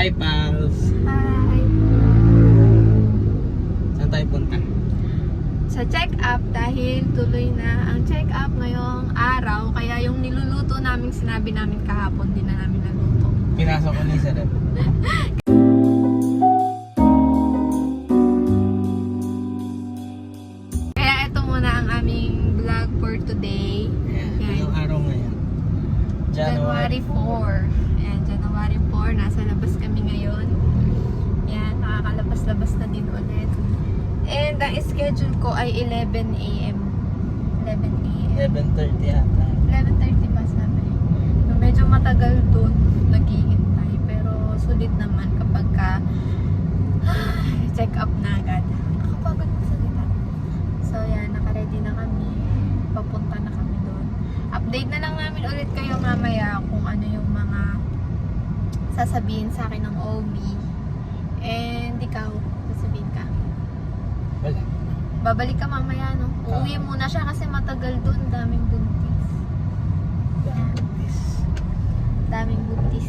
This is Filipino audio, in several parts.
Hi, pals! Hi! Saan tayo punta? Sa check-up dahil tuloy na ang check-up ngayong araw. Kaya yung niluluto namin sinabi namin kahapon, di na namin naluto. Pinasok ko ni sa rep. Kaya ito muna ang aming vlog for today. Ayan. Yan. Anong araw ngayon? January 4. Ayan, January 4. Nasa labas kami ngayon. Yan, nakakalabas-labas na din ulit. And ang schedule ko ay 11 a.m. 11 a.m. 11:30 yata. 11:30 ba sabi? So, medyo matagal dun naghihintay. Pero sulit naman kapag ka check up na agad. Nakapagod na salita. So yan, nakaready na kami. Papunta na kami dun. Update na lang namin ulit kayo mamaya kung ano yung mga sasabihin sa akin ng OB. And ikaw, sasabihin ka. Wala. Babalik ka mamaya, no? Uuwi muna siya kasi matagal dun. Daming buntis. Daming buntis.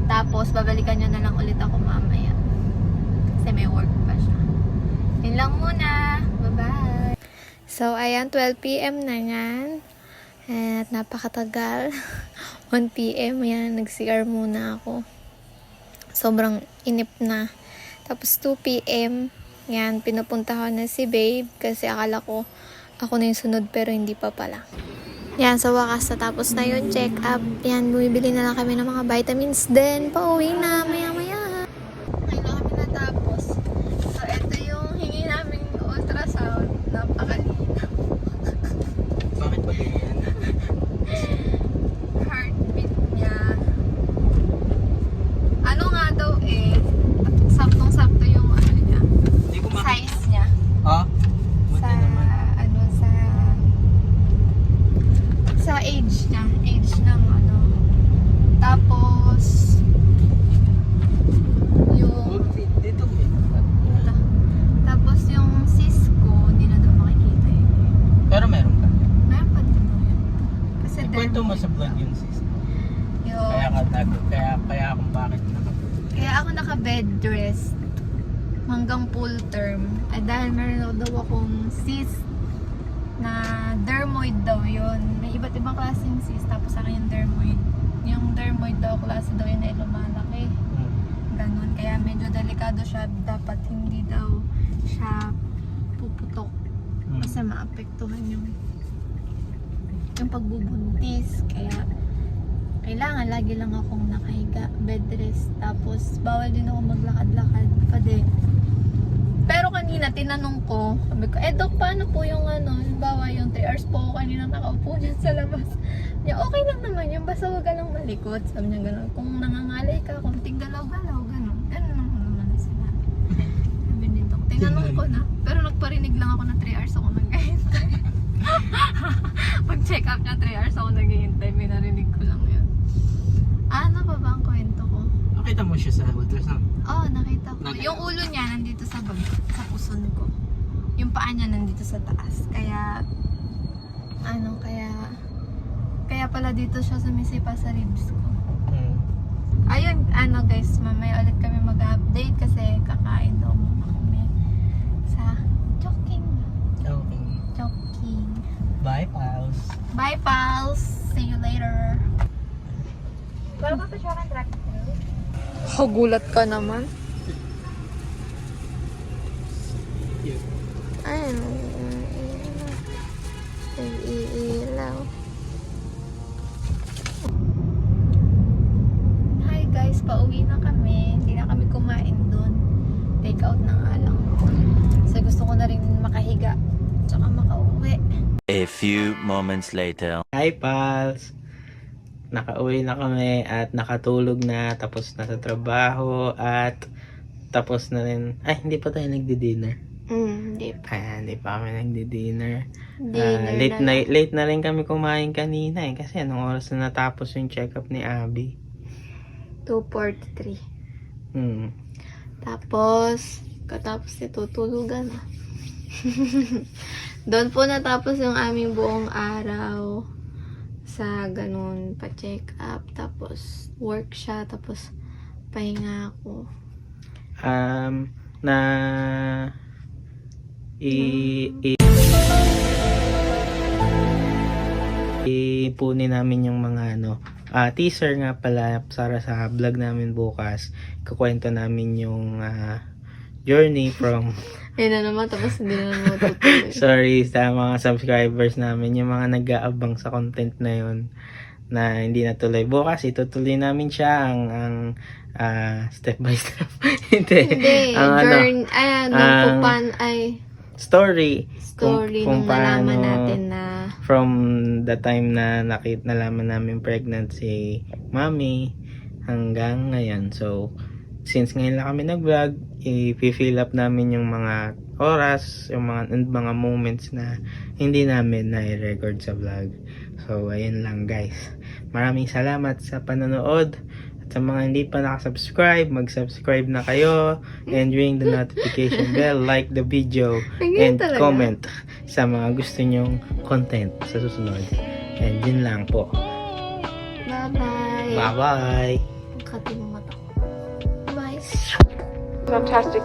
Tapos, babalikan niya na lang ulit ako mamaya. Kasi may work pa siya. Yun lang muna. Bye-bye. So, ayan, 12 p.m. na yan. At napakatagal. 1 p.m. Ayan, nag-CR muna ako. Sobrang inip na. Tapos 2 p.m. Yan, pinupunta ko na si babe kasi akala ko ako na yung sunod pero hindi pa pala. Yan, sa wakas natapos na yung check up. Yan, bumibili na lang kami ng mga vitamins din. Pauwi na, maya-maya. Ngayon na kami natapos. So, ito yung hingi namin ultrasound. Napakalinaw. Bakit ba ganyan? Heartbeat niya. Ano nga daw eh, saktong-sakto yung ano niya. Hindi ko makita. Size niya. Ah? Buti Sa naman. ano sa age ng ano, tapos yung Dito may. tapos yung cyst ko hindi na daw makikita yun. Pero meron ka. Meron pa din daw yun kasi Ikwento mo sa vlog yung sis. yung, Kaya kung bakit kaya ako naka bed rest hanggang full term dahil meron daw akong cyst na dermoid daw yun. May iba't ibang klaseng cyst. Tapos sa akin yung dermoid. Yung dermoid daw, klase daw yun ay lumalaki. Ganun. Kaya medyo delikado siya. Dapat hindi daw siya puputok. Kasi maapektuhan yung pagbubuntis. Kaya kailangan lagi lang akong nakahiga, bed rest. Tapos bawal din ako maglakad-lakad pa din. Pero kanina, tinanong ko, sabi ko, Dok, paano po yung ano, halimbawa yung 3 hours po ako kanina nakaupo dyan sa labas. Niya, okay lang naman yun, basta huwag ka lang malikot. Sabi niya gano'n, kung nangangalay ka, kung tigalaw-galaw, gano'n. Gano'n lang naman na sinabi. Sabi ni Dok, tinanong ko na, pero nagparinig lang ako na 3 hours ako naghihintay. Pag check up niya, 3 hours ako naghihintay, may narinig ko lang yun. Ano pa ba ang kwento ko? Nakita mo siya sa ultrasound? Oo, nakita ko. Yung ulo niya nandito sa baba, sa puson ko. Yung paa niya nandito sa taas. Kaya, kaya pala dito siya sumisipa sa ribs ko. Ayun, guys, mamaya ulit kami mag-update kasi kakain daw muna kami sa Chowking. Okay. Chowking. Bye, pals. Bye, pals! See you later! Welcome to Chowking Track. Gulat ka naman. Ay, nag-iilaw. Hi guys, pauwi na kami. Hindi na kami kumain doon. Take out na nga lang. Kasi gusto ko na rin makahiga. Tsaka makauwi. A few moments later. Hi, pals. Nakauwi na kami at nakatulog na, tapos na sa trabaho at tapos na rin. Ay, hindi pa tayo nagdi-dinner. Hindi pa. Hindi pa kami nagdi-dinner. Dinner Late na rin kami kumain kanina kasi anong oras na natapos yung check-up ni Abby? 2:43. Tapos, Katapos nito, tulugan na. Doon po natapos yung aming buong araw. Sa ganun, pa-check up, tapos work siya, tapos Pahinga ako. Na ipunin namin yung mga teaser nga pala para sa vlog namin bukas. Kukwento namin yung journey from Ayun na naman, tapos hindi na naman matutuloy. sorry sa mga subscribers namin, yung mga nag-aabang sa content na yun na hindi natuloy. Bukas itutuloy namin siya ang step by step. Hindi, ang story nung nalaman natin na from the time na nalaman namin pregnant si Mami hanggang ngayon. So since ngayon lang kami nag-vlog, i-fill up namin yung mga oras, yung mga moments na hindi namin na-record sa vlog. So ayun lang guys, maraming salamat sa panonood. Sa mga hindi pa nakasubscribe, mag-subscribe na kayo and ring the notification bell, like the video, and comment sa mga gusto nyong content sa susunod. And yun lang po. bye-bye. Bye-bye! Ang kati ng mata ko. Bye. Fantastic.